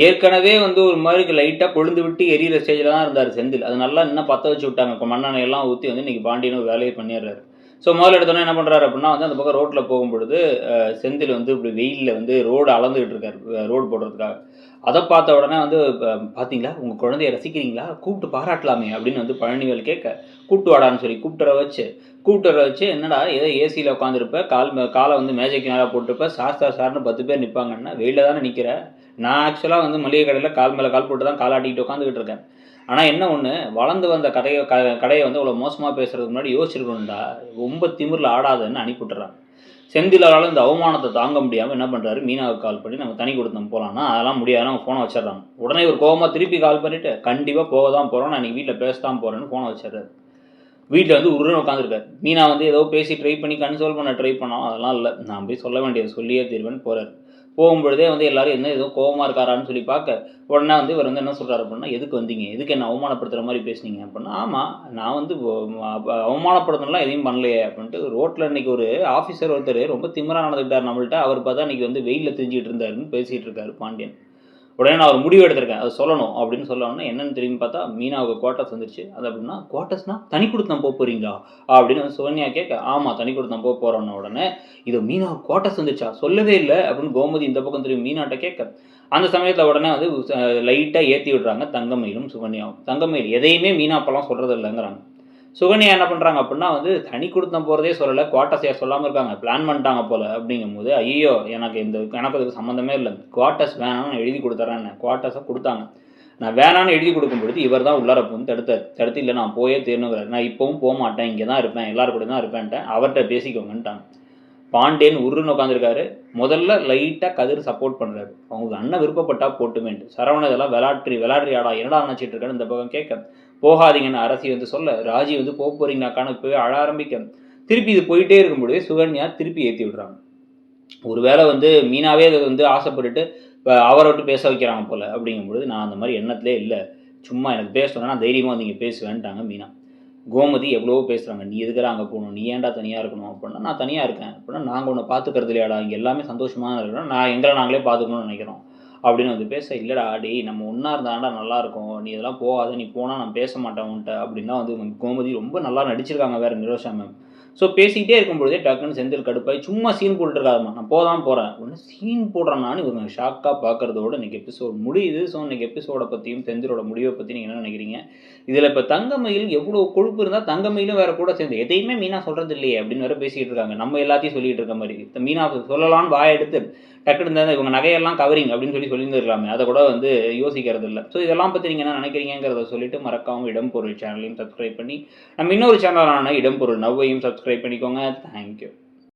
ஏற்கனவே வந்து ஒரு மாதிரி லைட்டாக கொழுந்து விட்டு எரியிற ஸ்டேஜில் தான் இருந்தார் செந்தில். அது நல்லா இன்னும் பற்ற வச்சு விட்டாங்க. மண்ணெண்ணெய் எல்லாம் ஊற்றி வந்து இன்றைக்கி பாண்டியன் ஒரு வேலையை பண்ணிடுறாரு. ஸோ முதல்ல எடுத்தோன்னே என்ன பண்ணுறாரு அப்படின்னா வந்து அந்த பக்கம் ரோட்டில் போகும்பொழுது செந்தில் வந்து இப்படி வெயிலில் வந்து ரோடு அளந்துகிட்டு இருக்காரு ரோடு போடுறதுக்காக. அதை பார்த்த உடனே வந்து பார்த்தீங்களா உங்கள் குழந்தைய ரசிக்கிறீங்களா கூப்பிட்டு பாராட்டலாமே அப்படின்னு வந்து பழனிவேல் கேட்க கூப்பிட்டு வாடான்னு சொல்லி கூப்பிட்டு வர வச்சு என்னடா ஏதோ ஏசியில் உட்காந்துருப்ப காலை வந்து மேஜைக்கு நேராக போட்டுருப்ப சார்னு 10 பேர் நிற்பாங்கன்னா வெயிலில் தானே நிற்கிற. நான் ஆக்சுவலாக வந்து மளிகை கடையில் கால் மேலே கால் போட்டு தான் காலாட்டிக்கிட்டு உட்காந்துக்கிட்டு இருக்கேன். ஆனால் என்ன ஒன்று வளர்ந்து வந்த கடையை வந்து அவ்வளோ மோசமாக பேசுகிறதுக்கு முன்னாடி யோசிச்சிருக்கணும்டா. ரொம்ப திமிரில் ஆடாதன்னு அனுப்பிவிட்டுறாங்க. செந்திலால் இந்த அவமானத்தை தாங்க முடியாமல் என்ன பண்ணுறாரு மீனாவுக்கு கால் பண்ணி நம்ம தனி கொடுத்தோம் போகலான்னா அதெல்லாம் முடியாது அவங்க ஃபோனை வச்சிடறாங்க. உடனே ஒரு கோவமாக திருப்பி கால் பண்ணிவிட்டு கண்டிப்பாக போக தான் போகிறோம் நான் இன்றைக்கி வீட்டில் பேச தான் போகிறேன்னு ஃபோனை வச்சிடுறாரு. வீட்டில் வந்து உருன்னு உட்காந்துருக்காரு. மீனா வந்து ஏதோ பேசி ட்ரை பண்ணி கன்சோல் பண்ண ட்ரை பண்ணோம். அதெல்லாம் இல்லை நான் போய் சொல்ல வேண்டியது சொல்லியே தீர்வேன்னு போகிறார். போகும்பொழுதே வந்து எல்லாரும் என்ன ஏதோ கோவமாக இருக்காரான்னு சொல்லி பார்க்க உடனே வந்து இவர் வந்து என்ன சொல்கிறார் அப்படின்னா எதுக்கு வந்தீங்க எதுக்கு என்ன அவமானப்படுத்துகிற மாதிரி பேசுனீங்க அப்படின்னா ஆமாம் நான் வந்து அவமானப்படுத்தணும்லாம் எதையும் பண்ணலையே அப்படின்ட்டு ரோட்டில் இன்றைக்கி ஒரு ஆஃபீஸர் ஒருத்தர் ரொம்ப திமிராக நடந்துக்கிட்டார் நம்மள்ட்ட. அவர் பார்த்தா இன்றைக்கி வந்து வெயிலில் தெரிஞ்சிட்டு இருந்தாருன்னு பேசிகிட்டு இருக்காரு பாண்டியன். உடனே நான் ஒரு முடிவு எடுத்திருக்கேன் அதை சொல்லணும் அப்படின்னு சொல்லணும்னா என்னென்னு திரும்பி பார்த்தா மீனாவுக்கு குவார்ட்டர்ஸ் வந்துருச்சு. அது அப்படின்னா குவார்ட்டர்ஸ்னால் தனி கொடுத்தம் போக போகிறீங்களா அப்படின்னு வந்து சுகன்யா கேட்க ஆமாம் தனி கொடுத்தம் போக போகிறோன்னு உடனே இது மீனாவுக்கு குவார்ட்டர்ஸ் வந்துருச்சா சொல்லவே இல்லை அப்படின்னு கோமதி இந்த பக்கம் திரும்பி மீனாட்ட கேட்க அந்த சமயத்தில் உடனே வந்து லைட்டாக ஏற்றி விடுறாங்க தங்கமயிலும் சுகன்யாவும். தங்கமயில் எதையுமே மீனா அப்பெல்லாம் சொல்கிறது இல்லைங்கிறாங்க. சுகன்யா என்ன பண்ணுறாங்க அப்படின்னா வந்து தனி கொடுத்தம் போகிறதே சொல்லலை குவார்ட்டர்ஸ் யார் சொல்லாமல் இருக்காங்க பிளான் பண்ணிட்டாங்க போல் அப்படிங்கும்போது ஐயோ எனக்கு அதுக்கு சம்மந்தமே இல்லை குவார்ட்டர்ஸ் வேணாம்னு எழுதி கொடுத்துறேன். குவார்ட்டர்ஸை கொடுத்தாங்க. நான் வேணான்னு எழுதி கொடுக்கும்பொழுது இவர் தான் உள்ளார வந்து தடுத்து இல்லை நான் போயே தீரணுங்கிறார். நான் இப்போவும் போக மாட்டேன் இங்கே தான் இருப்பேன் எல்லாரும் கூட தான் இருப்பேன்ட்டேன் அவர்கிட்ட பேசிக்கோங்கன்ட்டாங்க. பாண்டியன் உருன்னு உட்காந்துருக்காரு. முதல்ல லைட்டாக கதிர் சப்போர்ட் பண்ணுறாரு. அவங்க அண்ணன் விருப்பப்பட்டா போட்டுமேன்ட்டு. சரவணன் இதெல்லாம் விளாட்றியாடா என்னடா நினச்சிட்டு இருக்கான்னு இந்த பக்கம் கேட்க போகாதீங்கன்னு அரசி வந்து சொல்ல ராஜி வந்து போக போகிறீங்கனாக்கான இப்போவே அழ ஆரம்பிக்க திருப்பி இது போயிட்டே இருக்கும்பொழுதே சுகன்யா திருப்பி ஏற்றி விடுறாங்க. ஒருவேளை வந்து மீனாவே அதை வந்து ஆசைப்பட்டுட்டு அவரை விட்டு பேச வைக்கிறாங்க போல் அப்படிங்கும்பொழுது நான் அந்த மாதிரி எண்ணத்துலேயே இல்லை சும்மா எனக்கு பேசணுன்னா நான் தைரியமாக வந்து இங்கே பேசுவேன்ட்டாங்க மீனா. கோமதி எவ்வளவோ பேசுகிறாங்க நீ எதுக்குற அங்கே போகணும் நீ ஏன்டா தனியாக இருக்கணும் அப்படின்னா நான் தனியாக இருக்கேன் அப்படின்னா நாங்கள் உன்னை பார்த்துக்கிறது இல்லையாடா இங்கே எல்லாமே சந்தோஷமாக இருக்கணும் நான் எங்களை நாங்களே பார்த்துக்கணும்னு நினைக்கிறோம் அப்படின்னு வந்து பேச இல்லைடா டேய் நம்ம ஒன்றா இருந்தாண்டா நல்லாயிருக்கும் நீ இதெல்லாம் போகாத நீ போனால் நான் பேச மாட்டேன் உன்ட்ட அப்படின்னா வந்து கோமதி ரொம்ப நல்லா நடிச்சிருக்காங்க வேறு நிரோஷா மேம். ஸோ பேசிக்கிட்டே இருக்கும்பொழுதே டக்குன்னு செந்தில் கடுப்பாய் சும்மா சீன் போட்டுருக்காருமா நான் போதான் போகிறேன் ஒன்று சீன் போடுறேன்னான்னு இவங்க ஷாக்காக பார்க்குறதோட இன்றைக்கி எபிசோட் முடியுது. ஸோ இன்றைக்கி எபிசோடை பற்றியும் செந்திலோட முடிவை பற்றி நீங்கள் என்ன நினைக்கிறீங்க? இதில் இப்போ தங்கமயில் எவ்வளோ கொழுப்பு இருந்தால் தங்கமயிலும் வேறு கூட சேர்ந்து எதையுமே மீனா சொல்கிறது இல்லையே அப்படின்னு வேறு பேசிக்கிட்டு இருக்காங்க. நம்ம எல்லாத்தையும் சொல்லிகிட்டு இருக்க மாதிரி மீனா சொல்லலான்னு வாய் எடுத்து டக்குன்னு இருந்தால் இவங்க நகையெல்லாம் கவரிங் அப்படின்னு சொல்லியிருந்துருக்கலாமே அதை கூட வந்து யோசிக்கிறது இல்லை. ஸோ இதெல்லாம் பற்றி நீங்கள் என்ன நினைக்கிறீங்கிறத சொல்லிட்டு மறக்காமல் இடம்பொருள் சேனலையும் சப்ஸ்கிரைப் பண்ணி நம்ம இன்னொரு சேனலான இடம்பொருள் நவ்வையும் சப்ஸ்கிரைப் பண்ணிக்கோங்க. தேங்க்யூ.